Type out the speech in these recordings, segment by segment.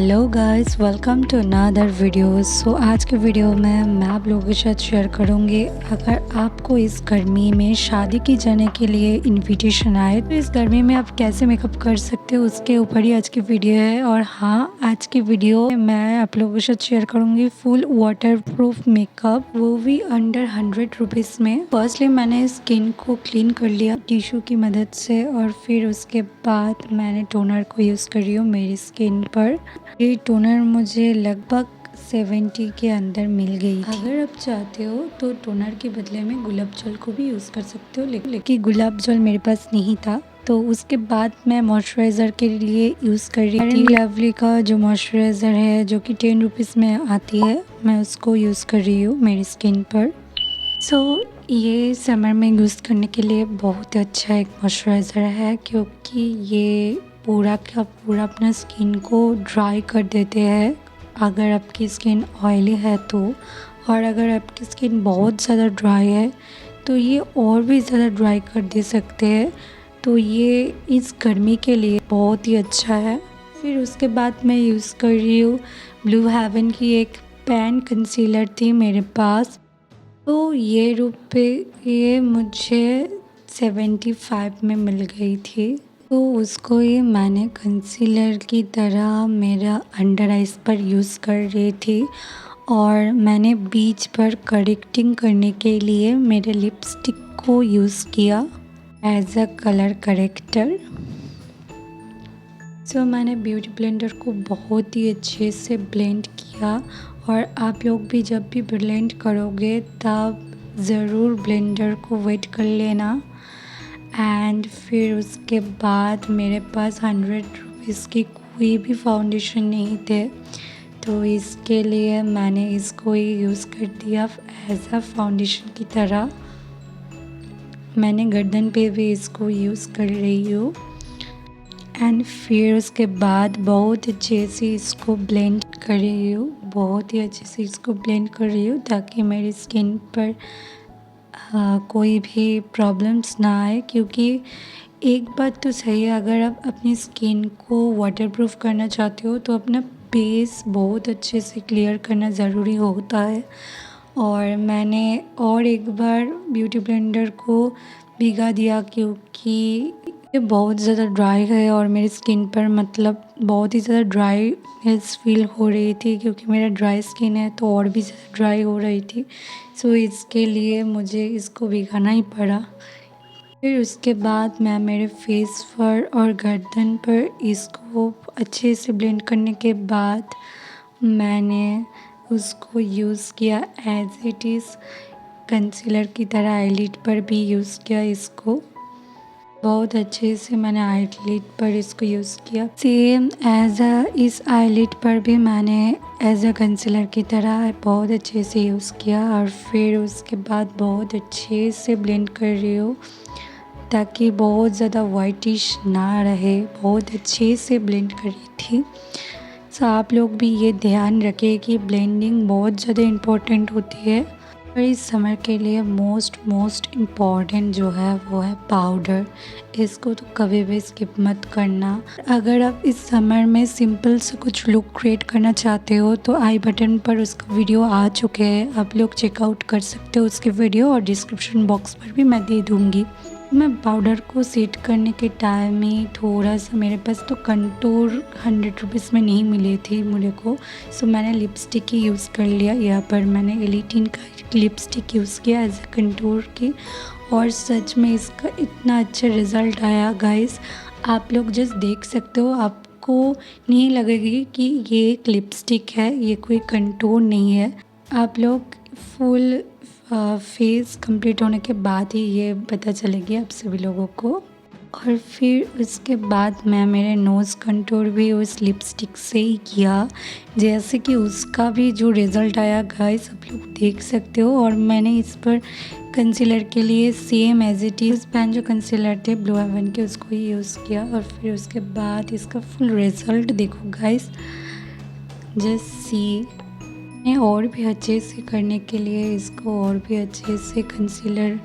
Hello guys, welcome to another video. आज के video में मैं आप लोगों के साथ शेयर करूंगी, अगर आपको इस गर्मी में शादी की जाने के लिए इनविटेशन आए तो इस गर्मी में आप कैसे मेकअप कर सकते हो, उसके ऊपर ही आज की वीडियो है। और हाँ, आज की वीडियो में मैं आप लोगों के साथ शेयर करूंगी फुल वाटर प्रूफ मेकअप, वो भी अंडर 100 रुपीज़ में। फर्स्टली मैंने स्किन को क्लीन कर लिया टिश्यू की मदद से, और फिर उसके बाद मैंने टोनर को यूज़ कर रही हूँ मेरी स्किन पर। ये टोनर मुझे लगभग 70 के अंदर मिल गई थी। अगर आप चाहते हो तो टोनर के बदले में गुलाब जल को भी यूज़ कर सकते हो, लेकिन गुलाब जल मेरे पास नहीं था। तो उसके बाद मैं मॉइस्चराइज़र के लिए यूज़ कर रही थी लवली का जो मॉइस्चराइज़र है, जो कि 10 रुपीज़ में आती है। मैं उसको यूज़ कर रही हूँ मेरी स्किन पर। ये समर में यूज़ करने के लिए बहुत अच्छा एक मॉइस्चराइज़र है, क्योंकि ये पूरा का पूरा अपना स्किन को ड्राई कर देते हैं अगर आपकी स्किन ऑयली है तो। और अगर आपकी स्किन बहुत ज़्यादा ड्राई है तो ये और भी ज़्यादा ड्राई कर दे सकते हैं। तो ये इस गर्मी के लिए बहुत ही अच्छा है। फिर उसके बाद मैं यूज़ कर रही हूँ ब्लू हेवन की एक पैन कंसीलर थी मेरे पास। तो ये मुझे 75 में मिल गई थी। तो उसको ये मैंने कंसीलर की तरह मेरा अंडर आइज़ पर यूज़ कर रही थी, और मैंने बीच पर करेक्टिंग करने के लिए मेरे लिपस्टिक को यूज़ किया एज अ कलर करेक्टर। मैंने ब्यूटी ब्लेंडर को बहुत ही अच्छे से ब्लेंड किया, और आप लोग भी जब भी ब्लेंड करोगे तब ज़रूर ब्लेंडर को वेट कर लेना। एंड फिर उसके बाद मेरे पास 100 रुपीज़ की कोई भी फाउंडेशन नहीं थे, तो इसके लिए मैंने इसको ही यूज़ कर दिया एज अ फाउंडेशन की तरह। मैंने गर्दन पे भी इसको यूज़ कर रही हूँ। एंड फिर उसके बाद बहुत अच्छे से इसको ब्लेंड कर रही हूँ, बहुत ही अच्छे से इसको ब्लेंड कर रही हूँ, ताकि मेरी स्किन पर कोई भी प्रॉब्लम्स ना आए। क्योंकि एक बात तो सही है, अगर आप अपनी स्किन को वाटरप्रूफ करना चाहते हो तो अपना बेस बहुत अच्छे से क्लियर करना ज़रूरी होता है। और मैंने और एक बार ब्यूटी ब्लेंडर को भिगा दिया, क्योंकि ये बहुत ज़्यादा ड्राई है और मेरी स्किन पर बहुत ही ज़्यादा ड्राईनेस फील हो रही थी, क्योंकि मेरा ड्राई स्किन है तो और भी ज़्यादा ड्राई हो रही थी। इसके लिए मुझे इसको भिगाना ही पड़ा। फिर उसके बाद मैं मेरे फेस पर और गर्दन पर इसको अच्छे से ब्लेंड करने के बाद मैंने उसको यूज़ किया एज इट इज़ कंसीलर की तरह। आईलिड पर भी यूज़ किया इसको, बहुत अच्छे से मैंने आईलिड पर इसको यूज़ किया। सेम एज इस आईलिड पर भी मैंने एज अ कंसीलर की तरह बहुत अच्छे से यूज़ किया, और फिर उसके बाद बहुत अच्छे से ब्लेंड कर रही हूँ ताकि बहुत ज़्यादा वाइटिश ना रहे। बहुत अच्छे से ब्लेंड कर रही थी। आप लोग भी ये ध्यान रखें कि ब्लेंडिंग बहुत ज़्यादा इम्पोर्टेंट होती है। और इस समर के लिए मोस्ट इम्पॉर्टेंट जो है वो है पाउडर। इसको तो कभी भी स्किप मत करना। अगर आप इस समर में सिंपल से कुछ लुक क्रिएट करना चाहते हो तो आई बटन पर उसका वीडियो आ चुके हैं, आप लोग चेकआउट कर सकते हो उसके वीडियो, और डिस्क्रिप्शन बॉक्स पर भी मैं दे दूँगी। मैं पाउडर को सेट करने के टाइम में थोड़ा सा, मेरे पास तो कंटूर 100 रुपीज़ में नहीं मिले थे मुझे को, मैंने लिपस्टिक ही यूज़ कर लिया। यहाँ पर मैंने एलिटिन का लिपस्टिक यूज़ किया एज अ कंटूर की, और सच में इसका इतना अच्छा रिज़ल्ट आया गाइस। आप लोग जस्ट देख सकते हो, आपको नहीं लगेगी कि ये एक लिपस्टिक है, ये कोई कंटूर नहीं है। आप लोग फुल फेस कंप्लीट होने के बाद ही ये पता चलेगी आप सभी लोगों को। और फिर उसके बाद मैं मेरे नोज़ कंटूर भी उस लिपस्टिक से ही किया, जैसे कि उसका भी जो रिज़ल्ट आया गाइस आप लोग देख सकते हो। और मैंने इस पर कंसीलर के लिए same as it is pen जो कंसीलर थे ब्लू हेवन के, उसको ही यूज़ किया। और फिर उसके बाद इसका फुल रिज़ल्ट देखो गाइस, जस्ट सी। और भी अच्छे से करने के लिए इसको और भी अच्छे से कंसीलर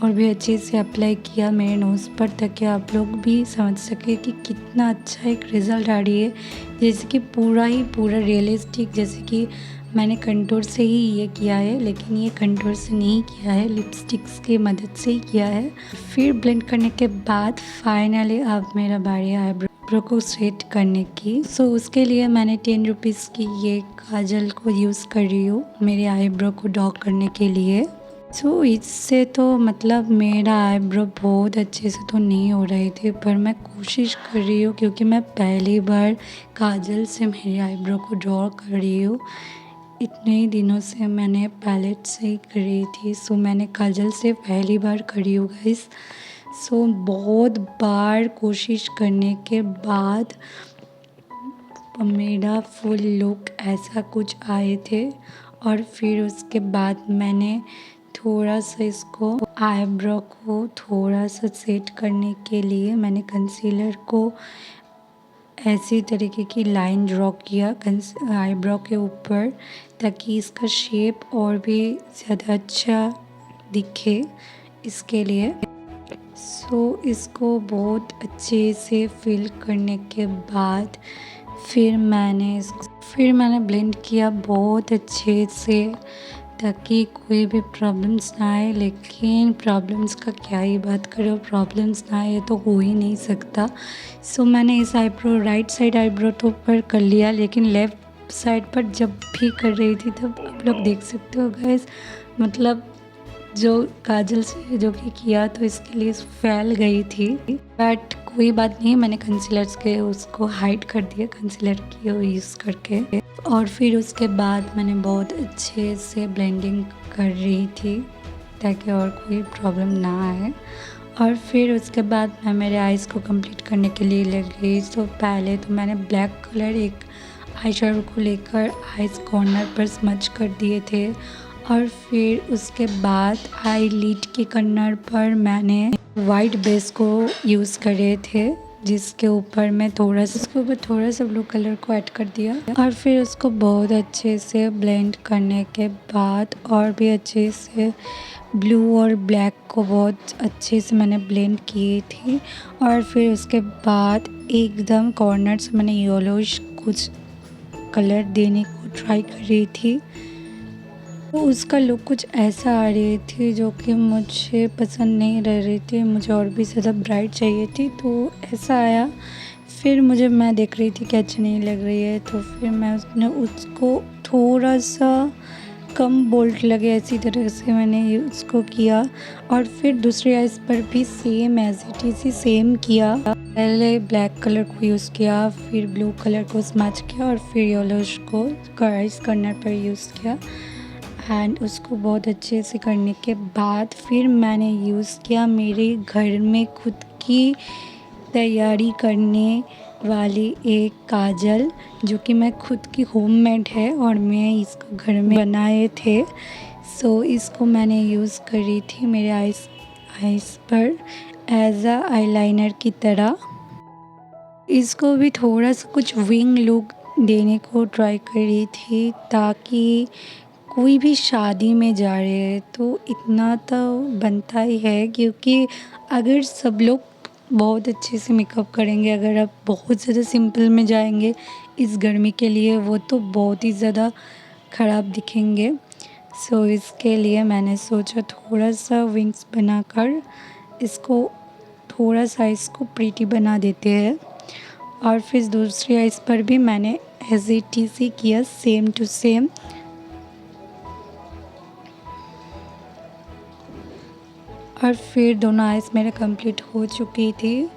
और भी अच्छे से अप्लाई किया मेरे नोज़ पर, ताकि आप लोग भी समझ सके कि कितना अच्छा एक रिज़ल्ट आ रही है। जैसे कि पूरा रियलिस्टिक, जैसे कि मैंने कंटूर से ही ये किया है, लेकिन ये कंटूर से नहीं किया है, लिपस्टिक्स की मदद से ही किया है। फिर ब्लेंड करने के बाद फाइनली अब मेरा बारी आईब्रो को सेट करने की। सो उसके लिए मैंने 10 रुपीज़ की ये काजल को यूज़ कर रही हूँ मेरे आईब्रो को ड्रॉ करने के लिए। सो इससे तो मतलब मेरा आईब्रो बहुत अच्छे से तो नहीं हो रहे थे, पर मैं कोशिश कर रही हूँ, क्योंकि मैं पहली बार काजल से मेरे आईब्रो को ड्रॉ कर रही हूँ। इतने ही दिनों से मैंने पैलेट से ही करी थी, सो मैंने काजल से पहली बार करी हूँ गाइस। सो बहुत बार कोशिश करने के बाद मेरा फुल लुक ऐसा कुछ आए थे। और फिर उसके बाद मैंने थोड़ा सा इसको आईब्रो को थोड़ा सा सेट करने के लिए मैंने कंसीलर को ऐसी तरीके की लाइन ड्रॉ किया आईब्रो के ऊपर, ताकि इसका शेप और भी ज़्यादा अच्छा दिखे इसके लिए। सो इसको बहुत अच्छे से फिल करने के बाद फिर मैंने ब्लेंड किया बहुत अच्छे से, ताकि कोई भी प्रॉब्लम्स ना आए। लेकिन प्रॉब्लम्स का क्या ही बात करें, प्रॉब्लम्स ना आए तो हो ही नहीं सकता। सो मैंने इस आईब्रो राइट साइड आईब्रो तो ऊपर कर लिया, लेकिन लेफ़्ट साइड पर जब भी कर रही थी तब आप लोग देख सकते हो गाइस, मतलब जो काजल से जो कि किया तो इसके लिए फैल गई थी। बट कोई बात नहीं, मैंने कंसीलर के उसको हाइड कर दिया कंसीलर की यूज़ करके। और फिर उसके बाद मैंने बहुत अच्छे से ब्लेंडिंग कर रही थी, ताकि और कोई प्रॉब्लम ना आए। और फिर उसके बाद मैं मेरे आइज़ को कंप्लीट करने के लिए लग गई। तो पहले तो मैंने ब्लैक कलर एक आई शेडो को लेकर आइज़ कॉर्नर पर स्मच कर दिए थे। और फिर उसके बाद आई लिड के कॉर्नर पर मैंने वाइट बेस को यूज़ करे थे, जिसके ऊपर मैं थोड़ा सा ब्लू कलर को ऐड कर दिया। और फिर उसको बहुत अच्छे से ब्लेंड करने के बाद और भी अच्छे से ब्लू और ब्लैक को बहुत अच्छे से मैंने ब्लेंड की थी। और फिर उसके बाद एकदम कॉर्नर से मैंने येलोइश कुछ कलर देने को ट्राई कर रही थी, तो उसका लुक कुछ ऐसा आ रही थी जो कि मुझे पसंद नहीं रह रही थी। मुझे और भी ज़्यादा ब्राइट चाहिए थी, तो ऐसा आया। फिर मैं देख रही थी कि अच्छी नहीं लग रही है, तो फिर मैं उसको थोड़ा सा कम बोल्ट लगे ऐसी तरह से मैंने उसको किया। और फिर दूसरी आइज़ पर भी same as it is same किया। पहले ब्लैक कलर को यूज़ किया, फिर ब्लू कलर को स्मच किया, और फिर येलोइश को आइज़ कॉर्नर पर यूज़ किया। एंड उसको बहुत अच्छे से करने के बाद फिर मैंने यूज़ किया मेरे घर में खुद की तैयारी करने वाली एक काजल, जो कि मैं खुद की होममेड है और मैं इसको घर में बनाए थे। सो इसको मैंने यूज़ करी थी मेरे आइज़ पर एज अ आईलाइनर की तरह। इसको भी थोड़ा सा कुछ विंग लुक देने को ट्राई करी थी, ताकि कोई भी शादी में जा रहे हैं तो इतना तो बनता ही है, क्योंकि अगर सब लोग बहुत अच्छे से मेकअप करेंगे, अगर आप बहुत ज़्यादा सिंपल में जाएंगे इस गर्मी के लिए, वो तो बहुत ही ज़्यादा ख़राब दिखेंगे। सो इसके लिए मैंने सोचा थोड़ा सा विंग्स बनाकर इसको थोड़ा सा इसको प्रीटी बना देते हैं। और फिर दूसरी आइज़ पर भी मैंने एज इट इज़ ही किया, सेम टू सेम। और फिर दोनों आइज़ मेरे कंप्लीट हो चुकी थी।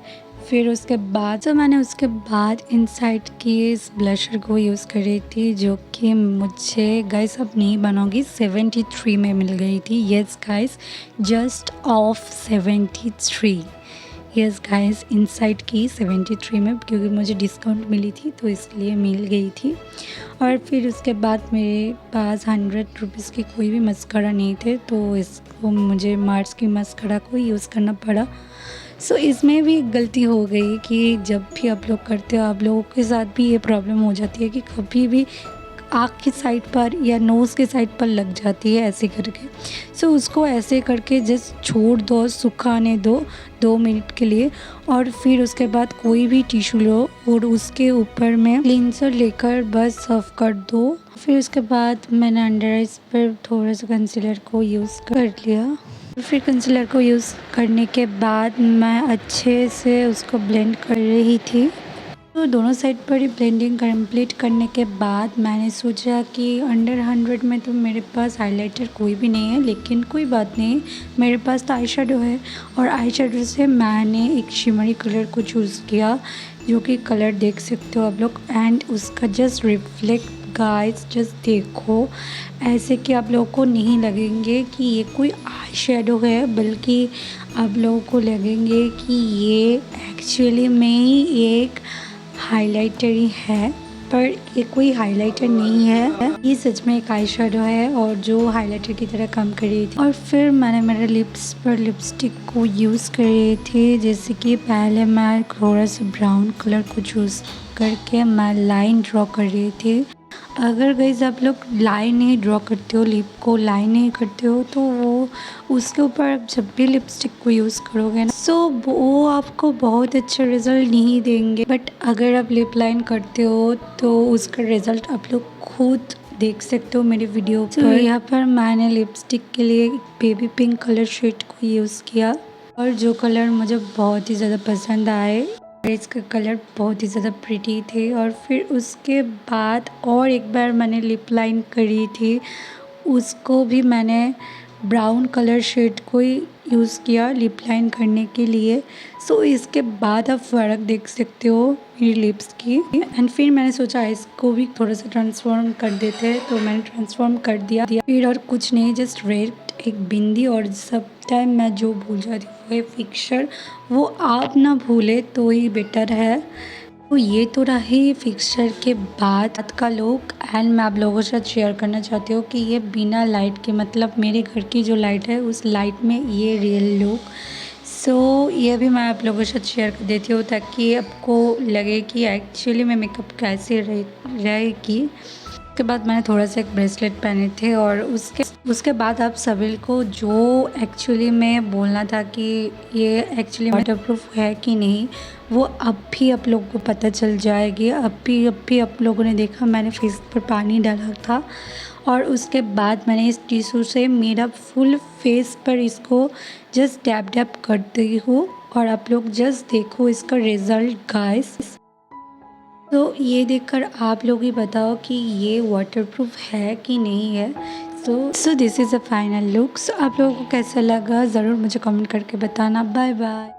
फिर उसके बाद इनसाइड की इस ब्लशर को यूज़ कर रही थी, जो कि मुझे गाइस अब नहीं बनाऊंगी 73 में मिल गई थी। Yes guys, just of 73। Yes guys, inside की 73 में, क्योंकि मुझे डिस्काउंट मिली थी तो इसलिए मिल गई थी। और फिर उसके बाद मेरे पास 100 रुपीज़ की कोई भी मस्करा नहीं थे, तो इसको मुझे मार्स की मस्करा को यूज़ करना पड़ा। सो इसमें भी गलती हो गई कि जब भी आप लोग करते हो, आप लोगों के साथ भी ये प्रॉब्लम हो जाती है कि कभी भी आँख की साइड पर या नोज़ के साइड पर लग जाती है ऐसे करके। सो उसको ऐसे करके जस्ट छोड़ दो, सुखाने दो 2 मिनट के लिए और फिर उसके बाद कोई भी टिश्यू लो और उसके ऊपर में क्लींसर लेकर बस सर्व कर दो। फिर उसके बाद मैंने अंडर आइज़ पर थोड़ा सा कंसीलर को यूज़ कर लिया। फिर कंसीलर को यूज़ करने के बाद मैं अच्छे से उसको ब्लेंड कर रही थी। तो दोनों साइड पर ही ब्लेंडिंग कंप्लीट करने के बाद मैंने सोचा कि अंडर 100 में तो मेरे पास हाइलाइटर कोई भी नहीं है, लेकिन कोई बात नहीं, मेरे पास तो आई शेडो है और आई शेडो से मैंने एक शिमरी कलर को चूज़ किया, जो कि कलर देख सकते हो आप लोग। एंड उसका जस्ट रिफ्लेक्ट गाइस जस्ट देखो, ऐसे कि आप लोगों को नहीं लगेंगे कि ये कोई आई शेडो है, बल्कि आप लोगों को लगेंगे कि ये एक्चुअली में ही एक हाइलाइटर ही है, पर ये कोई हाइलाइटर नहीं है, ये सच में एक आई शेडो है और जो हाइलाइटर की तरह काम कर रही थी। और फिर मैंने मेरे लिप्स पर लिपस्टिक को यूज़ कर रही थी, जैसे कि पहले मैं थोड़ा सा ब्राउन कलर को चूज़ करके मैं लाइन ड्रॉ कर रही थी। अगर गाइस आप लोग लाइन नहीं ड्रॉ करते हो, लिप को लाइन नहीं करते हो, तो वो उसके ऊपर जब भी लिपस्टिक को यूज़ करोगे ना, सो वो आपको बहुत अच्छा रिज़ल्ट नहीं देंगे। बट अगर आप लिप लाइन करते हो तो उसका रिज़ल्ट आप लोग खुद देख सकते हो मेरी वीडियो पर। यहाँ पर मैंने लिपस्टिक के लिए बेबी पिंक कलर शेड को यूज़ किया और जो कलर मुझे बहुत ही ज़्यादा पसंद आए, इसका कलर बहुत ही ज़्यादा प्रिटी थे। और फिर उसके बाद और एक बार मैंने लिप लाइन करी थी, उसको भी मैंने ब्राउन कलर शेड को ही यूज़ किया लिप लाइन करने के लिए। सो इसके बाद आप फ़र्क देख सकते हो मेरी लिप्स की। एंड फिर मैंने सोचा इसको भी थोड़ा सा ट्रांसफॉर्म कर देते हैं, तो मैंने ट्रांसफॉर्म कर दिया। फिर और कुछ नहीं, जस्ट रेड एक बिंदी, और सब टाइम मैं जो भूल जाती हूँ वो है फिक्सर, वो आप ना भूले तो ही बेटर है। तो ये तो रही फिक्सर के बाद का लुक। एंड मैं आप लोगों के साथ शेयर करना चाहती हूँ कि ये बिना लाइट के, मतलब मेरे घर की जो लाइट है उस लाइट में ये रियल लुक। सो ये भी मैं आप लोगों के साथ शेयर कर देती हूँ ताकि आपको लगे कि एक्चुअली में मेकअप कैसे रहेगी। उसके बाद मैंने थोड़ा सा एक ब्रेसलेट पहने थे और उसके बाद आप सभी को जो एक्चुअली में बोलना था कि ये एक्चुअली वाटरप्रूफ है कि नहीं, वो अब भी आप लोगों को पता चल जाएगी। अब भी आप लोगों ने देखा मैंने फेस पर पानी डाला था और उसके बाद मैंने इस टिश्यू से मेरा फुल फेस पर इसको जस्ट डैब डैब करती हूँ और आप लोग जस्ट देखो इसका रिज़ल्ट गाइस। तो ये देखकर आप लोग ही बताओ कि ये वाटरप्रूफ है कि नहीं है। So this is a final look. सो आप लोगों को कैसा लगा ज़रूर मुझे कमेंट करके बताना। Bye bye.